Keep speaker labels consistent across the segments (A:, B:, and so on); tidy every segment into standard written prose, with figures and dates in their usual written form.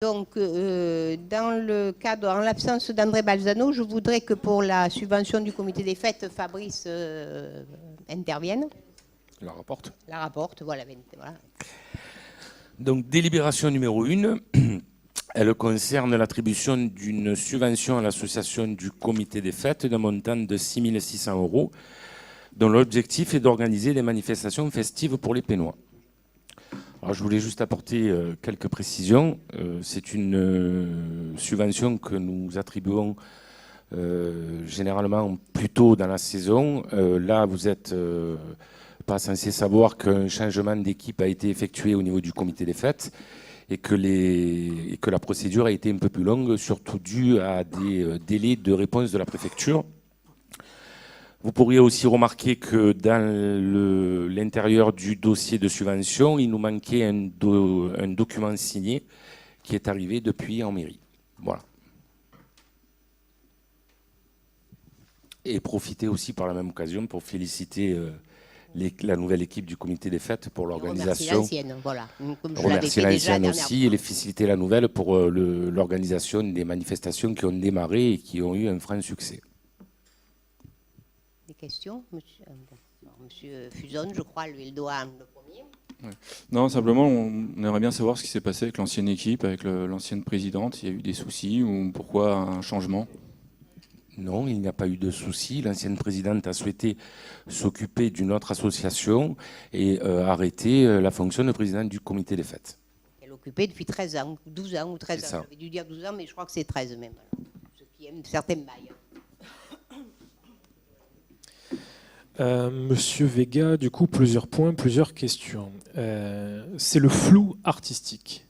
A: Donc, dans le cadre, en l'absence d'André Balzano, je voudrais que pour la subvention du comité des fêtes, Fabrice intervienne.
B: La rapporte.
A: La rapporte, voilà.
B: Donc, délibération numéro 1, elle concerne l'attribution d'une subvention à l'association du comité des fêtes d'un montant de 6 600 €, dont l'objectif est d'organiser des manifestations festives pour les Pénois. Alors, je voulais juste apporter quelques précisions. C'est une subvention que nous attribuons généralement plus tôt dans la saison. Là, vous n'êtes pas censé savoir qu'un changement d'équipe a été effectué au niveau du comité des fêtes et que la procédure a été un peu plus longue, surtout due à des délais de réponse de la préfecture. Vous pourriez aussi remarquer que dans l'intérieur du dossier de subvention, il nous manquait un document signé qui est arrivé depuis en mairie. Voilà. Et profiter aussi par la même occasion pour féliciter la nouvelle équipe du comité des fêtes pour l'organisation.
A: Remercier l'ancienne, voilà.
B: Remercier l'ancienne aussi et les féliciter la nouvelle pour l'organisation des manifestations qui ont démarré et qui ont eu un franc succès.
A: Des questions, monsieur Fuzon, je crois, lui, il doit le premier.
C: Ouais. Non, simplement, on aimerait bien savoir ce qui s'est passé avec l'ancienne équipe, avec l'ancienne présidente. Il y a eu des soucis ou pourquoi un changement?
B: Non, il n'y a pas eu de soucis. L'ancienne présidente a souhaité s'occuper d'une autre association et arrêter la fonction de présidente du comité des fêtes.
A: Elle est occupée depuis 13 ans, 12 ans ou 13 ans. J'avais dû dire 12 ans, mais je crois que c'est 13 même. Ce qui est une certaine maille.
D: Monsieur Vega, du coup, plusieurs points, plusieurs questions. C'est le flou artistique.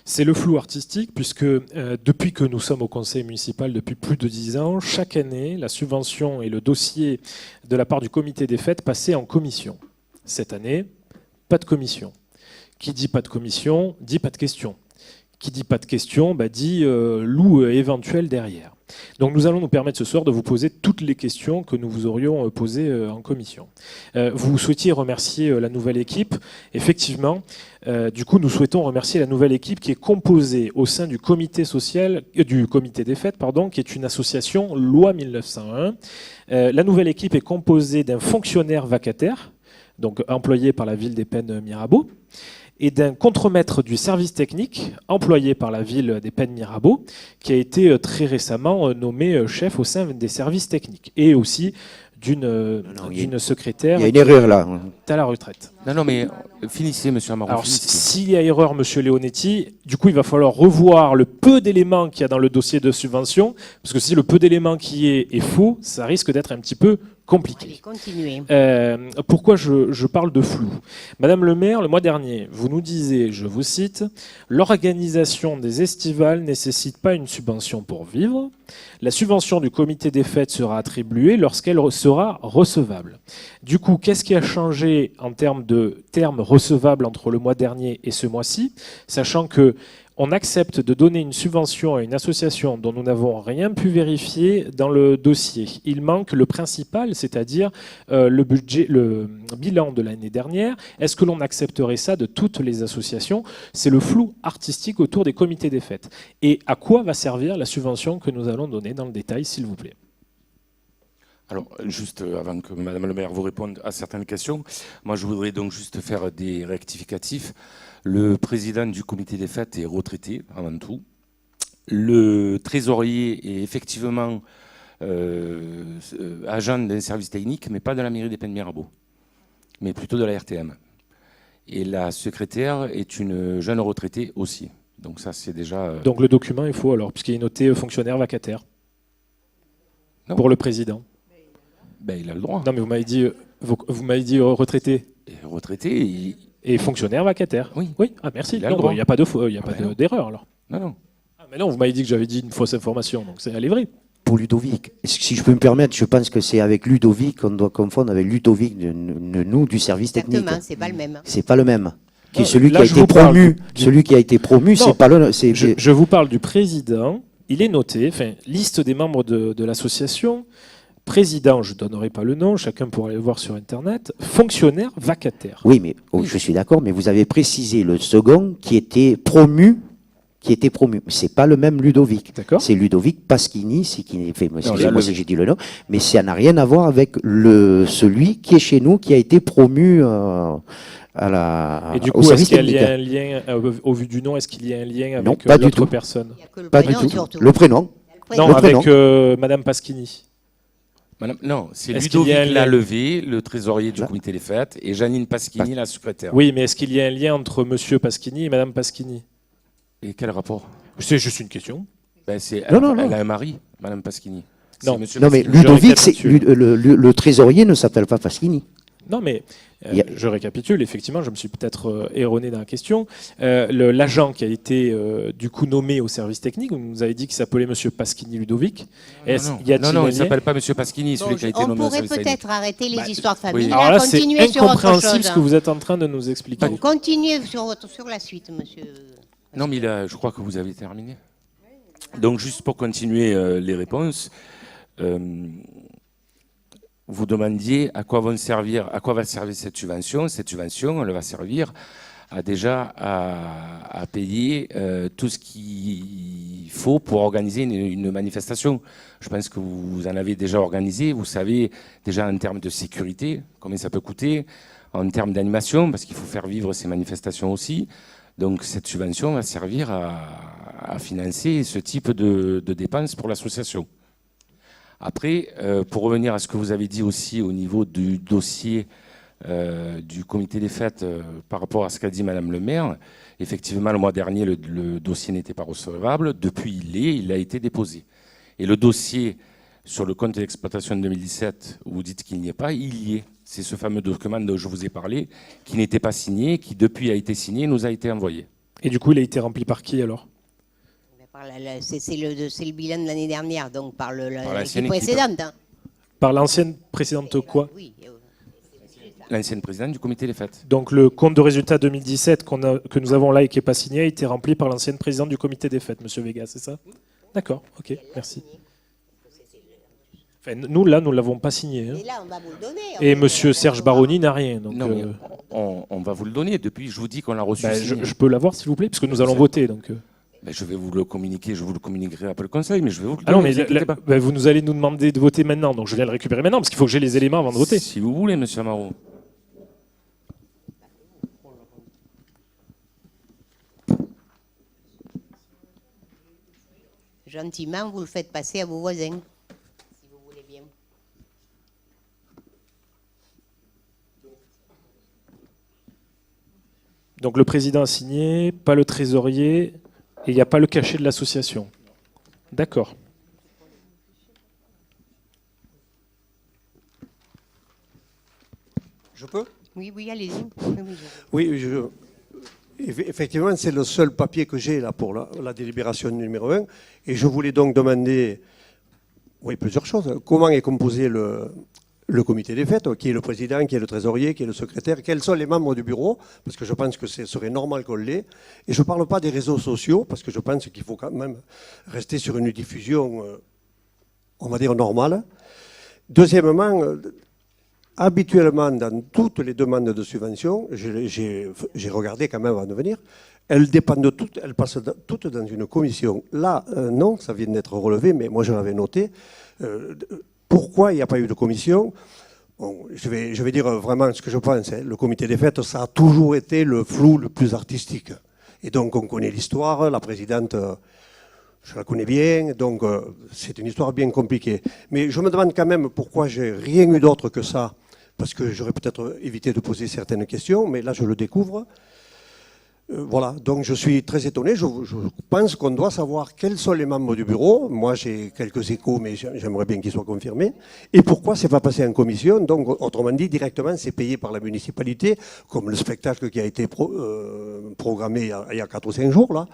D: C'est le flou artistique puisque depuis que nous sommes au conseil municipal depuis plus de 10 ans, chaque année, la subvention et le dossier de la part du comité des fêtes passaient en commission. Cette année, pas de commission. Qui dit pas de commission, dit pas de question. Qui dit pas de question, dit loup éventuel derrière. Donc nous allons nous permettre ce soir de vous poser toutes les questions que nous vous aurions posées en commission. Vous souhaitiez remercier la nouvelle équipe. Effectivement, du coup, nous souhaitons remercier la nouvelle équipe qui est composée au sein du comité social, du comité des fêtes, qui est une association loi 1901. La nouvelle équipe est composée d'un fonctionnaire vacataire, donc employé par la ville des Pennes Mirabeau, et d'un contremaître du service technique employé par la ville des Pennes Mirabeau, qui a été très récemment nommé chef au sein des services techniques, et aussi d'une secrétaire.
E: Il y a une erreur là.
D: À la retraite.
B: Non, mais finissez, monsieur Amaro.
D: Alors, s'il y a erreur, monsieur Leonetti, du coup, il va falloir revoir le peu d'éléments qu'il y a dans le dossier de subvention, parce que si le peu d'éléments qui est faux, ça risque d'être un petit peu compliqué.
A: Allez, continuez.
D: Pourquoi je parle de flou? Madame le maire, le mois dernier, vous nous disiez, je vous cite, « L'organisation des estivales ne nécessite pas une subvention pour vivre. La subvention du comité des fêtes sera attribuée lorsqu'elle sera recevable. » Du coup, qu'est-ce qui a changé en termes de termes recevables entre le mois dernier et ce mois-ci, sachant que on accepte de donner une subvention à une association dont nous n'avons rien pu vérifier dans le dossier. Il manque le principal, c'est-à-dire le budget, le bilan de l'année dernière. Est-ce que l'on accepterait ça de toutes les associations? C'est le flou artistique autour des comités des fêtes. Et à quoi va servir la subvention que nous allons donner dans le détail, s'il vous plaît?
B: Alors, juste avant que madame le maire vous réponde à certaines questions, moi je voudrais donc juste faire des rectificatifs. Le président du comité des fêtes est retraité, avant tout. Le trésorier est effectivement agent d'un service technique, mais pas de la mairie des Pennes Mirabeau, mais plutôt de la RTM. Et la secrétaire est une jeune retraitée aussi. Donc ça, c'est déjà...
D: Donc le document est faux alors, puisqu'il est noté fonctionnaire vacataire. Non. Pour le président.
B: Ben, il a le droit.
D: Non, mais vous m'avez dit retraité.
B: Et retraité,
D: et fonctionnaire vacataire.
B: Oui.
D: Oui. Ah, merci.
B: Il n'y
D: a pas d'erreur alors.
B: Non.
D: Ah, mais non, vous m'avez dit que j'avais dit une fausse information, donc elle est vraie.
E: Pour Ludovic, si je peux me permettre, je pense que c'est avec Ludovic qu'on doit confondre avec Ludovic nous du service technique.
A: Exactement, c'est pas le même.
E: C'est pas le même. Qui est celui
D: là,
E: qui a été promu. Celui qui a été promu, c'est pas le.
D: Je vous parle du président. Il est noté, liste des membres de l'association. Président, je ne donnerai pas le nom, chacun pourra aller le voir sur Internet. Fonctionnaire vacataire.
E: Oui, mais je suis d'accord, mais vous avez précisé le second qui était promu qui était promu. C'est pas le même Ludovic.
D: D'accord.
E: C'est Ludovic Pasquini, c'est qui fait, moi,
B: Non,
E: excusez-moi si j'ai dit le nom, mais ça n'a rien à voir avec celui qui est chez nous, qui a été promu
D: Et du
E: au
D: coup, est-ce
E: service
D: qu'il y
E: technique.
D: a un lien, au vu du nom, est-ce qu'il y a un lien
E: Non,
D: avec
E: pas du
D: l'autre
E: tout.
D: personne?
A: Il n'y a que le
E: Pas du
A: prénom,
E: tout.
A: surtout.
E: Le prénom.
D: Non,
E: Le
D: avec
E: prénom.
D: Madame Pasquini.
B: Non, c'est
D: Est-ce qu'il y a un
B: Ludovic
D: lien
B: Lalevé, le trésorier du
E: Là.
B: comité des fêtes, et Janine Pasquini, la secrétaire.
D: Oui, mais est-ce qu'il y a un lien entre Monsieur Pasquini et Madame Pasquini?
B: Et quel rapport?
D: C'est juste une question.
B: Ben, elle
E: Non, non, non.
B: a un mari, Madame Pasquini.
D: Non.
B: C'est monsieur
E: Non, mais
B: Pasquini.
E: Ludovic,
D: récapitule.
E: le trésorier ne s'appelle pas Pasquini.
D: Non, mais
E: Il y a-
D: je récapitule. Effectivement, je me suis peut-être erroné dans la question. L'agent qui a été du coup nommé au service technique, vous nous avez dit qu'il s'appelait Monsieur Pasquini Ludovic. Y a-t-il
B: Non,
D: un
B: il
D: lien
B: s'appelle pas Monsieur Pasquini, celui
A: Bon,
B: qui a été
A: on
B: nommé au
A: pourrait
B: service technique.
A: peut-être arrêter les histoires de famille.
B: oui.
D: Alors
A: Là,
D: là, c'est
A: continuer sur autre
D: incompréhensible
A: chose.
D: ce que vous êtes en train de nous expliquer.
A: Donc, continuez sur la suite, monsieur.
B: Non, mais là, je crois que vous avez terminé. Donc, juste pour continuer les réponses, vous demandiez à quoi va servir cette subvention. Cette subvention, elle va servir à payer tout ce qu'il faut pour organiser une manifestation. Je pense que vous en avez déjà organisé. Vous savez déjà en termes de sécurité combien ça peut coûter, en termes d'animation, parce qu'il faut faire vivre ces manifestations aussi. Donc cette subvention va servir à financer ce type de dépenses pour l'association. Après, pour revenir à ce que vous avez dit aussi au niveau du dossier du comité des fêtes par rapport à ce qu'a dit Madame le maire, effectivement, le mois dernier, le dossier n'était pas recevable. Depuis, il a été déposé. Et le dossier sur le compte d'exploitation de 2017, où vous dites qu'il n'y est pas, il y est. C'est ce fameux document dont je vous ai parlé, qui n'était pas signé, qui depuis a été signé et nous a été envoyé.
D: Et du coup, il a été rempli par qui alors?
A: C'est le bilan de l'année dernière, donc par
B: l'ancienne
A: l'équipe
B: équipe.
A: précédente. Hein.
D: Par l'ancienne précédente quoi?
A: Oui.
B: L'ancienne présidente du comité des fêtes.
D: Donc le compte de résultat 2017 que nous avons là et qui n'est pas signé a été rempli par l'ancienne présidente du comité des fêtes, Monsieur Vega, c'est ça? D'accord, ok, merci. Enfin, nous, là, nous ne l'avons pas signé. Hein.
A: Et là, on va vous le donner.
D: Et Monsieur Serge Baroni n'a rien. Donc,
B: Non, mais on va vous le donner. Depuis, je vous dis qu'on l'a reçu. signé.
D: je peux l'avoir, s'il vous plaît, parce que nous allons voter. Donc,
B: Ben, je vais vous le communiquer, je vous le communiquerai après le conseil, mais je vais vous le
D: Ah non,
B: donner,
D: mais
B: vous inquiétez pas.
D: vous allez nous demander de voter maintenant, donc je viens le récupérer maintenant, parce qu'il faut que j'ai les éléments avant de voter.
B: Si vous voulez, monsieur Amaro.
A: Gentiment, vous le faites passer à vos voisins, si vous voulez bien.
D: Donc le président a signé, pas le trésorier, et il n'y a pas le cachet de l'association. D'accord.
F: Je peux?
A: Oui, allez-y.
F: Oui, effectivement, c'est le seul papier que j'ai là pour la délibération numéro 1. Et je voulais donc demander plusieurs choses. Comment est composé le comité des fêtes? Qui est le président, qui est le trésorier, qui est le secrétaire? Quels sont les membres du bureau? Parce que je pense que ce serait normal qu'on l'ait. Et je ne parle pas des réseaux sociaux, parce que je pense qu'il faut quand même rester sur une diffusion, on va dire, normale. Deuxièmement, habituellement, dans toutes les demandes de subvention, j'ai regardé quand même avant de venir, elles dépendent toutes, elles passent toutes dans une commission. Là, non, ça vient d'être relevé, mais moi je l'avais noté. Pourquoi il n'y a pas eu de commission? Bon, je vais dire vraiment ce que je pense. Hein. Le comité des fêtes, ça a toujours été le flou le plus artistique. Et donc on connaît l'histoire, la présidente... je la connais bien, donc c'est une histoire bien compliquée. Mais je me demande quand même pourquoi j'ai rien eu d'autre que ça, parce que j'aurais peut-être évité de poser certaines questions, mais là je le découvre. Voilà, donc je suis très étonné. Je pense qu'on doit savoir quels sont les membres du bureau. Moi, j'ai quelques échos, mais j'aimerais bien qu'ils soient confirmés. Et pourquoi c'est pas passé en commission? Donc, autrement dit, directement, c'est payé par la municipalité, comme le spectacle qui a été programmé il y a 4 ou 5 jours. Là.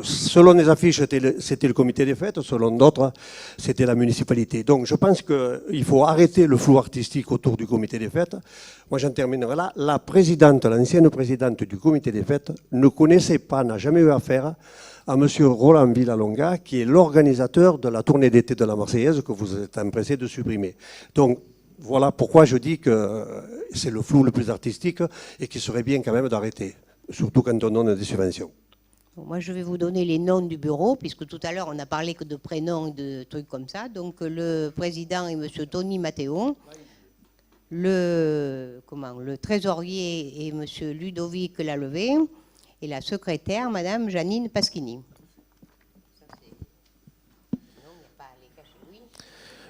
F: Selon les affiches, c'était le comité des fêtes. Selon d'autres, c'était la municipalité. Donc, je pense qu'il faut arrêter le flou artistique autour du comité des fêtes. Moi, j'en terminerai là. La présidente, l'ancienne présidente du comité des fêtes, ne connaissait pas, n'a jamais eu affaire à M. Roland Villalonga, qui est l'organisateur de la tournée d'été de la Marseillaise que vous êtes empressé de supprimer. Donc, voilà pourquoi je dis que c'est le flou le plus artistique et qu'il serait bien quand même d'arrêter, surtout quand on donne des subventions.
A: Bon, moi, je vais vous donner les noms du bureau, puisque tout à l'heure, on a parlé que de prénoms et de trucs comme ça. Donc, le président est M. Tony Matteo. Le trésorier est M. Ludovic Lalevé. Et la secrétaire, Mme Janine Paschini.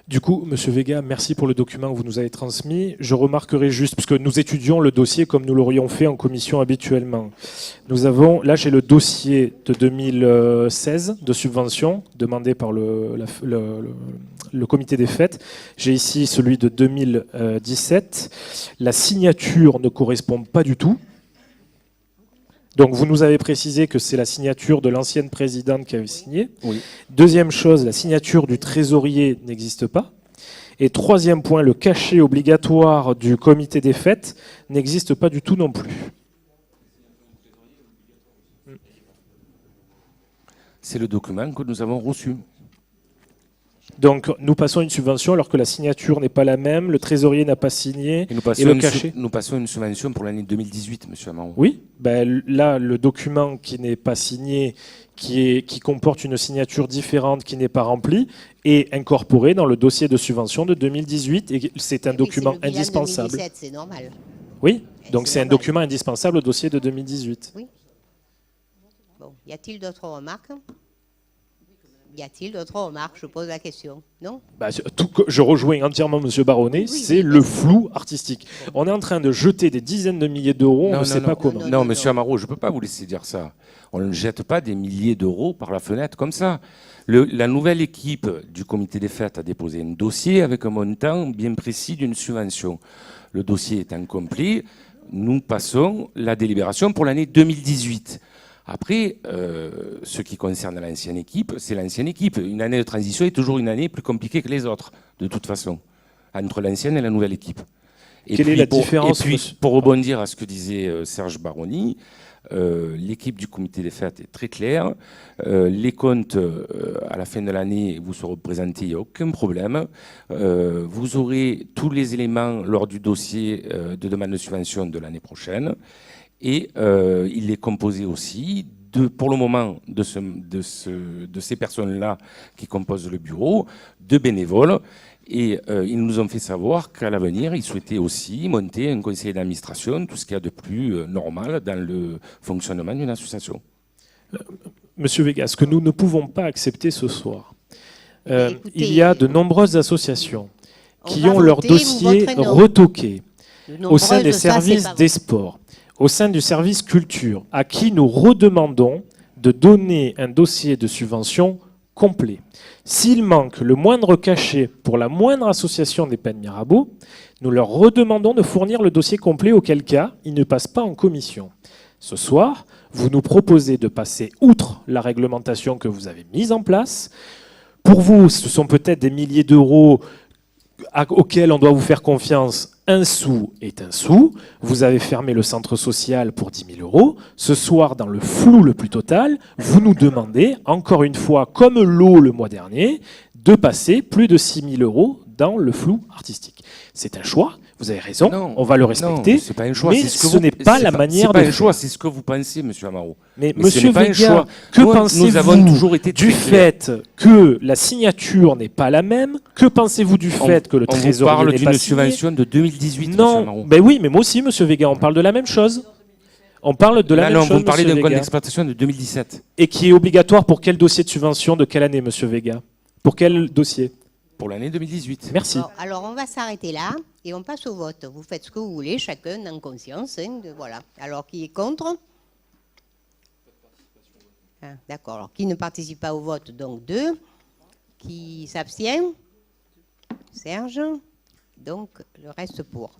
D: Du coup, Monsieur Vega, merci pour le document que vous nous avez transmis. Je remarquerai juste, puisque nous étudions le dossier comme nous l'aurions fait en commission habituellement. Nous avons, là j'ai le dossier de 2016 de subvention demandé par le comité des fêtes. J'ai ici celui de 2017. La signature ne correspond pas du tout. Donc vous nous avez précisé que c'est la signature de l'ancienne présidente qui avait signé.
B: Oui.
D: Deuxième chose, la signature du trésorier n'existe pas. Et troisième point, le cachet obligatoire du comité des fêtes n'existe pas du tout non plus.
B: C'est le document que nous avons reçu.
D: Donc nous passons une subvention alors que la signature n'est pas la même, le trésorier n'a pas signé
B: Et
D: le cachet.
B: nous passons une subvention pour l'année 2018, monsieur Amaro.
D: Oui, ben là le document qui n'est pas signé, qui comporte une signature différente, qui n'est pas remplie, est incorporé dans le dossier de subvention de 2018 et c'est un document indispensable.
A: 2017, c'est normal.
D: Oui, donc c'est un
A: normal.
D: document indispensable au dossier de 2018.
A: Oui. Bon, y a-t-il d'autres remarques? Y a-t-il d'autres remarques? Je pose la question. Non?
D: Bah, je rejoins entièrement M. Baronnet, c'est le flou artistique. On est en train de jeter des dizaines de milliers d'euros, on ne sait pas comment.
B: Non, monsieur Amaro, je ne peux pas vous laisser dire ça. On ne jette pas des milliers d'euros par la fenêtre comme ça. La nouvelle équipe du comité des fêtes a déposé un dossier avec un montant bien précis d'une subvention. Le dossier est incomplet. Nous passons la délibération pour l'année 2018. Après, ce qui concerne l'ancienne équipe, c'est l'ancienne équipe. Une année de transition est toujours une année plus compliquée que les autres, de toute façon, entre l'ancienne et la nouvelle équipe.
D: Quelle est la différence?
B: Et puis, pour rebondir à ce que disait Serge Baroni, l'équipe du comité des fêtes est très claire. Les comptes, à la fin de l'année, vous seront présentés, il n'y a aucun problème. Vous aurez tous les éléments lors du dossier de demande de subvention de l'année prochaine. Et il est composé aussi, pour le moment, de ces personnes-là qui composent le bureau, de bénévoles. Et ils nous ont fait savoir qu'à l'avenir, ils souhaitaient aussi monter un conseil d'administration, tout ce qu'il y a de plus normal dans le fonctionnement d'une association.
D: Monsieur Vega, ce que nous ne pouvons pas accepter ce soir,
A: Écoutez,
D: il y a de nombreuses associations qui
A: va
D: ont leur
A: voter,
D: dossier
A: vous voterez non.
D: retoqué
A: De
D: au sein des
A: nombreuses, ça, c'est
D: services
A: pas
D: des
A: vrai.
D: sports, au sein du service culture, à qui nous redemandons de donner un dossier de subvention complet. S'il manque le moindre cachet pour la moindre association des Pennes Mirabeau, nous leur redemandons de fournir le dossier complet, auquel cas il ne passe pas en commission. Ce soir, vous nous proposez de passer outre la réglementation que vous avez mise en place. Pour vous, ce sont peut-être des milliers d'euros auxquels on doit vous faire confiance. Un sou est un sou. Vous avez fermé le centre social pour 10 000 euros. Ce soir, dans le flou le plus total, vous nous demandez, encore une fois, comme l'eau le mois dernier, de passer plus de 6 000 euros dans le flou artistique. C'est un choix, vous avez raison,
B: Non,
D: on va le respecter,
B: non, c'est pas un choix,
D: mais ce n'est pas la manière
B: de... C'est pas
D: de
B: un
D: faire.
B: choix, c'est ce que vous pensez, monsieur Amaro.
D: Mais
B: ce
D: monsieur
B: n'est pas un
D: Vega,
B: choix.
D: que
B: Nous
D: pensez-vous
B: avons toujours été
D: du
B: très clairs.
D: fait que la signature n'est pas la même? Que pensez-vous du fait que le
B: On vous
D: trésorier
B: parle
D: n'est pas
B: d'une
D: signé?
B: subvention de 2018, monsieur
D: Non,
B: Amaro.
D: ben oui, mais moi aussi, monsieur Vega, on parle de la même chose. On parle de la
B: Là,
D: même
B: non,
D: chose,
B: vous me parlez
D: monsieur
B: d'un compte
D: Vega.
B: d'exploitation de 2017,
D: Et qui est obligatoire pour quel dossier de subvention de quelle année, monsieur Vega? Pour quel dossier?
B: pour l'année 2018.
D: Merci.
A: Bon, alors, on va s'arrêter là et on passe au vote. Vous faites ce que vous voulez, chacun en conscience. Voilà. Alors, qui est contre? D'accord. Alors, qui ne participe pas au vote? Donc, 2. Qui s'abstient? Serge. Donc, le reste pour.